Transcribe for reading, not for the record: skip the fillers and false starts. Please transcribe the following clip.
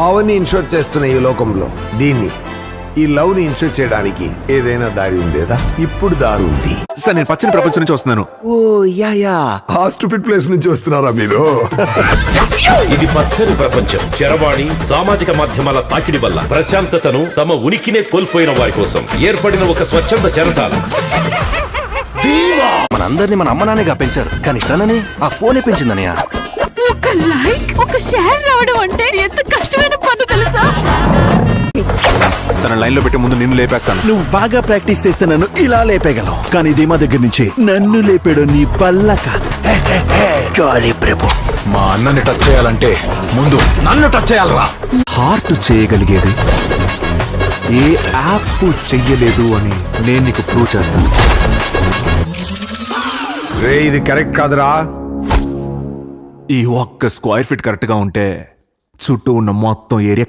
అవన్నీ ఇన్షూర్ చేస్తున్న ఈ లోకంలో ఈ లవ్ ని ఇన్షూర్ చేయడానికి ఏదైనా దారి ఉందేదా? ఇప్పుడు దారి ఉంది సార్. నేను పచ్చని ప్రపంచం నుంచి వస్తున్నాను. ఓ యా ఆ స్టూపిడ్ ప్లేస్ నుంచి వస్తున్నారా మీరు? ఇది పచ్చని ప్రపంచం. చరవాణి సామాజిక మాధ్యమాల తాకిడి వల్ల ప్రశాంతతను తమ ఉనికినే కోల్పోయిన వారి కోసం ఏర్పడిన ఒక స్వచ్ఛంద చెరసాల. మనందరినీ మన అమ్మ నాన్నగా పెంచారు, కానీ తనని ఆ ఫోనే పెంచిందనయ్య. ఒక లైక్ ఒక షేర్ రావడం అంటే ఎంత కష్టమైన పని తెలుసా? తన లైన్ లో పెట్టే ముందు నిన్ను లేపేస్తాను. నువ్వు బాగా ప్రాక్టీస్ చేస్తే నన్ను ఇలా లేపేయగలవు, కానీ ధీమా దగ్గర నుంచి నన్ను లేపాడు నీ వల్ల కాదు. ప్రభు, మా అన్నని టచ్ చేయాలంటే ముందు నన్ను టచ్ చేయాలరా. హార్ట్ చేయగలిగేది ఏ యాప్ చెయ్యలేదు అని నేను నీకు ప్రూవ్ చేస్తాను. రే ఇది కరెక్ట్ కాదురా. ఈ ఒక్క స్క్వేర్ ఫీట్ కరెక్ట్ గా ఉంటే చుట్టూ ఉన్న మొత్తం ఏరియా